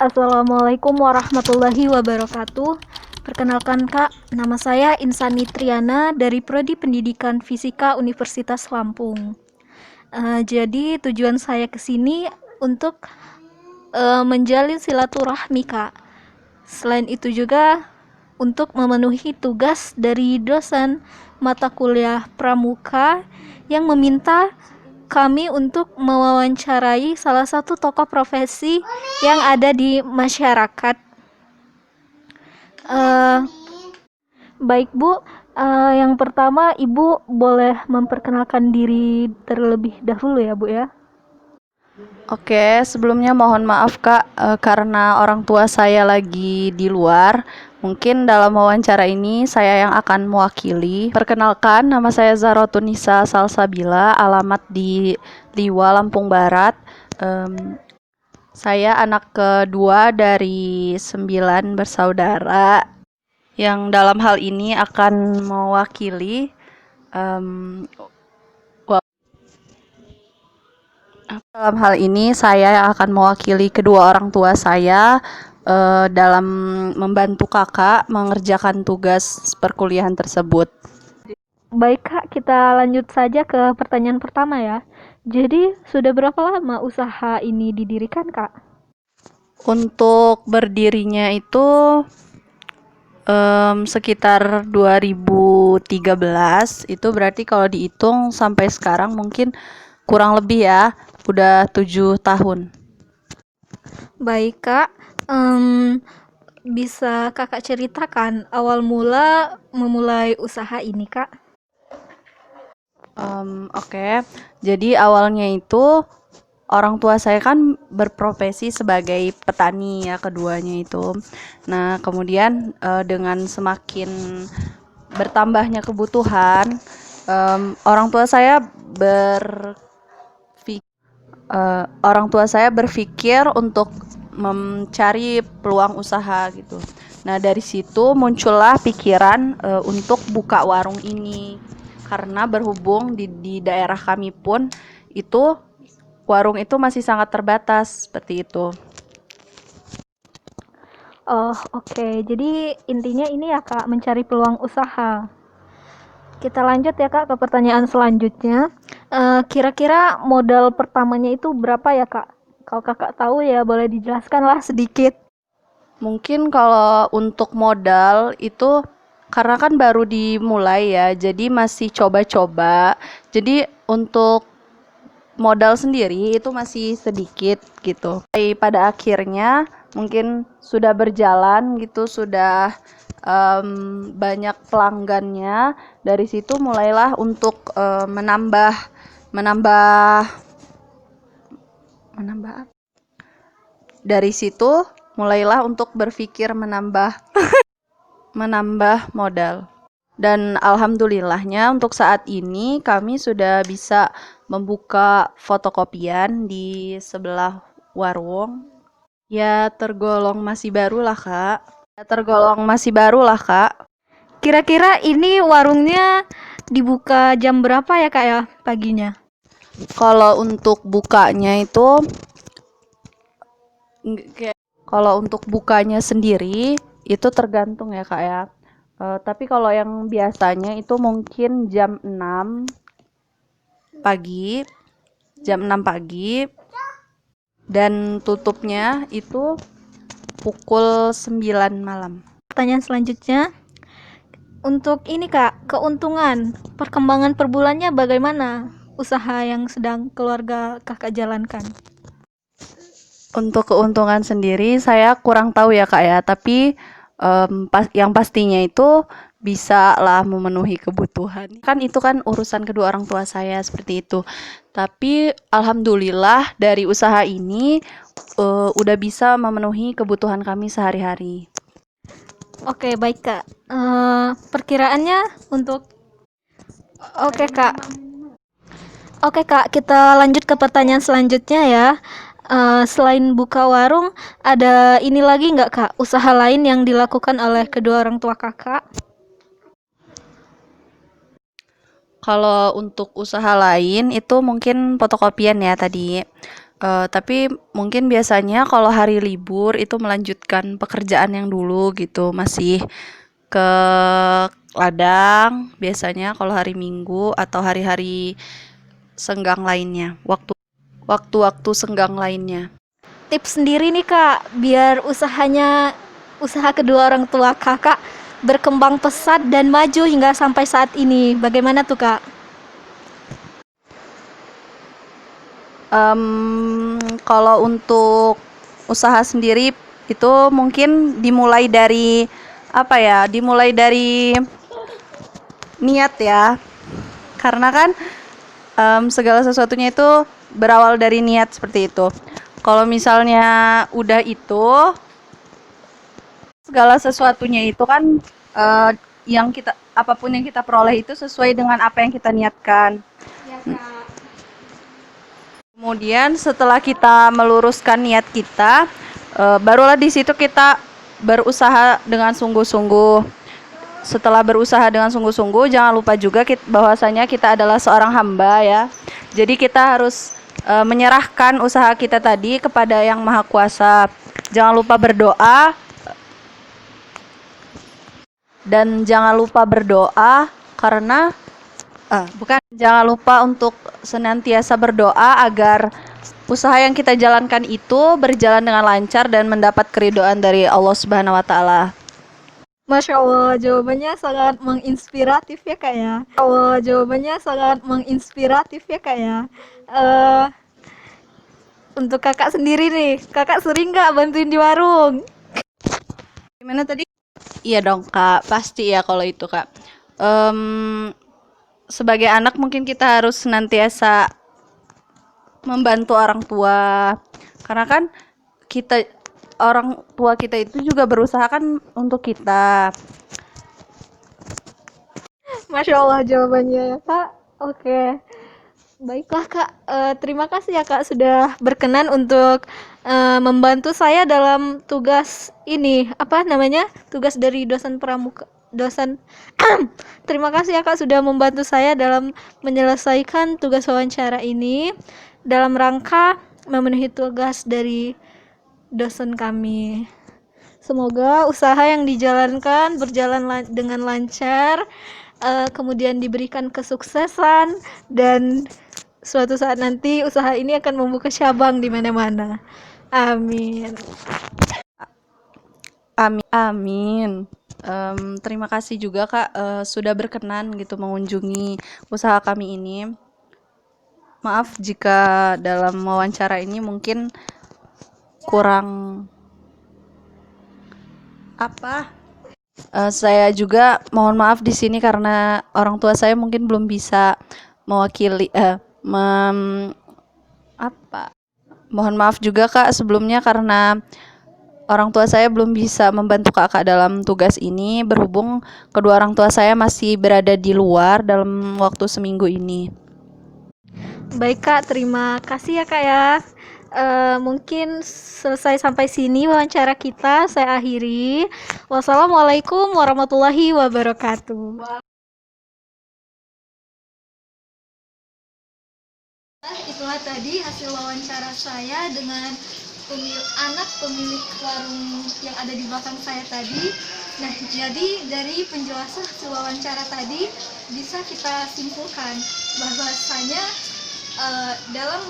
Assalamualaikum warahmatullahi wabarakatuh. Perkenalkan Kak, nama saya Insani Triana dari Prodi Pendidikan Fisika Universitas Lampung. Jadi tujuan saya ke sini untuk menjalin silaturahmi Kak. Selain itu juga untuk memenuhi tugas dari dosen mata kuliah pramuka yang meminta kami untuk mewawancarai salah satu tokoh profesi yang ada di masyarakat. Uh, Baik Bu, yang pertama Ibu boleh memperkenalkan diri terlebih dahulu ya Bu ya. Oke, sebelumnya mohon maaf Kak, karena orang tua saya lagi di luar. Mungkin dalam wawancara ini saya yang akan mewakili. Perkenalkan, nama saya Zarotunisa Salsabila, alamat di Liwa, Lampung Barat. Saya anak kedua dari 9 bersaudara yang dalam hal ini akan mewakili dalam hal ini saya yang akan mewakili kedua orang tua saya dalam membantu kakak mengerjakan tugas perkuliahan tersebut. Baik Kak, kita lanjut saja ke pertanyaan pertama ya. Jadi sudah berapa lama usaha ini didirikan Kak? Untuk berdirinya itu sekitar 2013, itu berarti kalau dihitung sampai sekarang mungkin kurang lebih ya udah 7 tahun. Baik Kak, bisa Kakak ceritakan awal mula memulai usaha ini Kak? Oke. Jadi awalnya itu orang tua saya kan berprofesi sebagai petani ya, keduanya itu. Nah, kemudian dengan semakin bertambahnya kebutuhan, orang tua saya berpikir untuk mencari peluang usaha gitu. Nah, dari situ muncullah pikiran untuk buka warung ini. Karena berhubung di daerah kami pun itu warung itu masih sangat terbatas seperti itu. Oh, oke. Jadi intinya ini ya Kak, mencari peluang usaha. Kita lanjut ya Kak ke pertanyaan selanjutnya. Kira-kira modal pertamanya itu berapa ya Kak? Kalau Kakak tahu ya boleh dijelaskan lah sedikit. Mungkin kalau untuk modal itu karena kan baru dimulai ya, jadi masih coba-coba. Jadi untuk modal sendiri itu masih sedikit gitu. Pada akhirnya mungkin sudah berjalan gitu, sudah banyak pelanggannya. Dari situ mulailah untuk menambah dari situ mulailah untuk berpikir menambah modal. Dan alhamdulillahnya untuk saat ini kami sudah bisa membuka fotokopian di sebelah warung. Ya tergolong masih baru lah Kak. Kira-kira ini warungnya dibuka jam berapa ya Kak ya paginya? Kalau untuk bukanya itu kalau untuk bukanya sendiri itu tergantung ya Kak ya. Tapi kalau yang biasanya itu mungkin pagi, jam 6 pagi dan tutupnya itu pukul 9 malam. Pertanyaan selanjutnya, untuk ini Kak, keuntungan, perkembangan per bulannya bagaimana usaha yang sedang keluarga Kakak jalankan? Untuk keuntungan sendiri saya kurang tahu ya Kak ya, tapi yang pastinya itu bisa lah memenuhi kebutuhan. Kan itu kan urusan kedua orang tua saya seperti itu. Tapi alhamdulillah dari usaha ini udah bisa memenuhi kebutuhan kami sehari-hari. Oke, baik Kak. Perkiraannya untuk Oke Kak. Oke Kak, kita lanjut ke pertanyaan selanjutnya ya. Selain buka warung, ada ini lagi nggak Kak, usaha lain yang dilakukan oleh kedua orang tua Kakak? Kalau untuk usaha lain itu mungkin fotokopian ya tadi. Tapi mungkin biasanya kalau hari libur itu melanjutkan pekerjaan yang dulu gitu, masih ke ladang biasanya kalau hari Minggu atau hari-hari senggang lainnya, waktu-waktu senggang lainnya. Tips sendiri nih Kak, biar usaha kedua orang tua Kakak berkembang pesat dan maju hingga sampai saat ini. Bagaimana tuh Kak? Kalau untuk usaha sendiri itu mungkin dimulai dari apa ya? Dimulai dari niat ya. Karena kan segala sesuatunya itu berawal dari niat seperti itu. Kalau misalnya udah itu, segala sesuatunya itu kan yang kita apapun yang kita peroleh itu sesuai dengan apa yang kita niatkan. Ya Kak. Kemudian setelah kita meluruskan niat kita, barulah di situ kita berusaha dengan sungguh-sungguh. Setelah berusaha dengan sungguh-sungguh, jangan lupa juga bahwasanya kita adalah seorang hamba ya. Jadi kita harus menyerahkan usaha kita tadi kepada Yang Maha Kuasa. Jangan lupa berdoa dan jangan lupa berdoa karena jangan lupa untuk senantiasa berdoa agar usaha yang kita jalankan itu berjalan dengan lancar dan mendapat keridhaan dari Allah Subhanahu wa taala. Masya Allah, jawabannya sangat menginspiratif ya Kak ya. Jawabannya sangat menginspiratif ya Kak ya. Untuk Kakak sendiri nih, Kakak sering nggak bantuin di warung? Gimana tadi? Iya dong Kak, pasti ya kalau itu Kak. Sebagai anak mungkin kita harus senantiasa membantu orang tua. Karena kan orang tua kita itu juga berusaha kan untuk kita. Masya Allah jawabannya ya Kak. Oke. Baiklah Kak, terima kasih ya Kak sudah berkenan untuk membantu saya dalam tugas ini, apa namanya? Tugas dari dosen pramuka, dosen. Terima kasih ya Kak sudah membantu saya dalam menyelesaikan tugas wawancara ini dalam rangka memenuhi tugas dari dosen kami. Semoga usaha yang dijalankan berjalan dengan lancar, kemudian diberikan kesuksesan, dan suatu saat nanti usaha ini akan membuka cabang di mana-mana. Amin. Amin. Terima kasih juga Kak sudah berkenan gitu mengunjungi usaha kami ini. Maaf jika dalam wawancara ini mungkin kurang saya juga mohon maaf di sini karena orang tua saya mungkin belum bisa mewakili mohon maaf juga Kak sebelumnya karena orang tua saya belum bisa membantu Kakak dalam tugas ini berhubung kedua orang tua saya masih berada di luar dalam waktu seminggu ini. Baik Kak, terima kasih ya Kak ya. Mungkin selesai sampai sini wawancara kita, saya akhiri. Wassalamualaikum warahmatullahi wabarakatuh. Itulah tadi hasil wawancara saya dengan anak pemilik warung yang ada di belakang saya tadi. Nah, jadi dari penjelasan hasil wawancara tadi bisa kita simpulkan bahwasanya dalam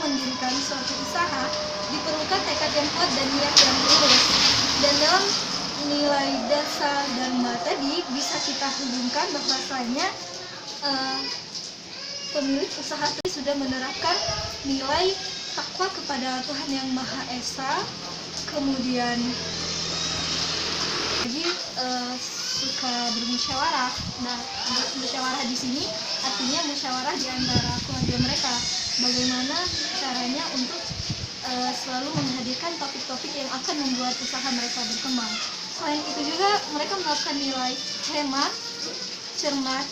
mendirikan suatu usaha diperlukan tekad yang kuat dan niat yang lurus. Dan dalam nilai dasar dharma tadi bisa kita hubungkan bahwasanya pemilik usaha tadi sudah menerapkan nilai takwa kepada Tuhan Yang Maha Esa, kemudian jadi suka bermusyawarah. Nah, musyawarah di sini artinya musyawarah di antara keluarga mereka. Bagaimana caranya untuk selalu menghadirkan topik-topik yang akan membuat usaha mereka berkembang. Selain itu juga mereka menerapkan nilai hemat, cermat,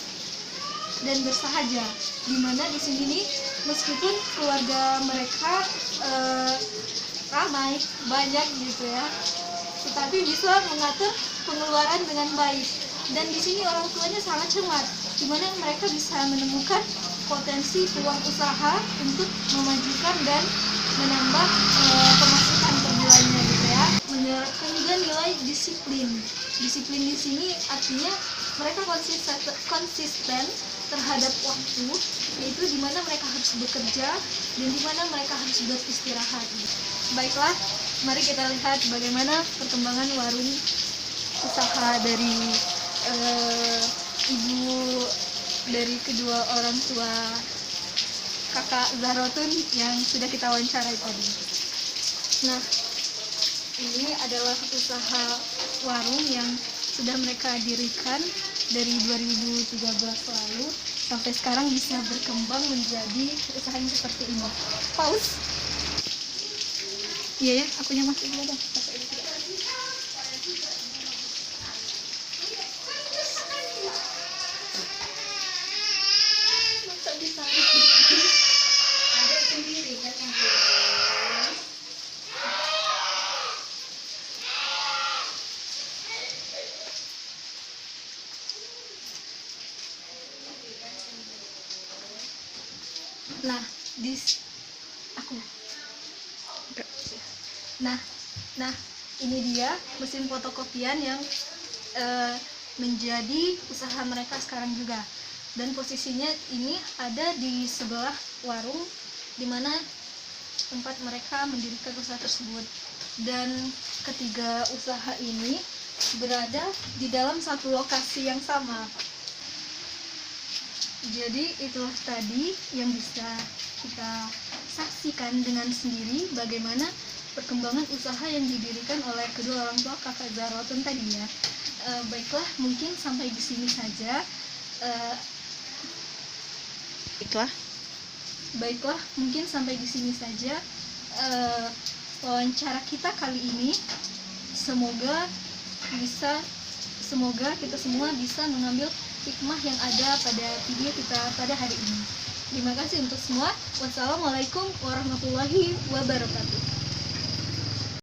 dan bersahaja. Dimana di sini nih meskipun keluarga mereka ramai, banyak gitu ya, tetapi bisa mengatur pengeluaran dengan baik. Dan di sini orang tuanya sangat cermat, dimana mereka bisa menemukan potensi peluang usaha untuk memajukan dan menambah pemasukan per bulannya gitu ya. Menerapkan juga nilai disiplin. Disiplin di sini artinya mereka konsisten terhadap waktu, yaitu di mana mereka harus bekerja dan di mana mereka harus beristirahat. Baiklah, mari kita lihat bagaimana perkembangan warung usaha dari ibu dari kedua orang tua kakak Zahrotun yang sudah kita wawancarai tadi. Nah, ini adalah usaha warung yang sudah mereka dirikan dari 2013 lalu sampai sekarang bisa berkembang menjadi usaha yang seperti ini. Pause. Iya ya, akunya masih ada. Masa ditarik? Ada sendiri kan yang Nah, aku. Nah, ini dia mesin fotokopian yang menjadi usaha mereka sekarang juga. Dan posisinya ini ada di sebelah warung di mana tempat mereka mendirikan usaha tersebut. Dan ketiga usaha ini berada di dalam satu lokasi yang sama. Jadi itulah tadi yang bisa kita saksikan dengan sendiri bagaimana perkembangan usaha yang didirikan oleh kedua orang tua kakak Zahrotun tadi ya. Baiklah, mungkin sampai di sini saja. Baiklah, mungkin sampai di sini saja wawancara kita kali ini. Semoga kita semua bisa mengambil hikmah yang ada pada video kita pada hari ini. Terima kasih untuk semua. Wassalamualaikum warahmatullahi wabarakatuh.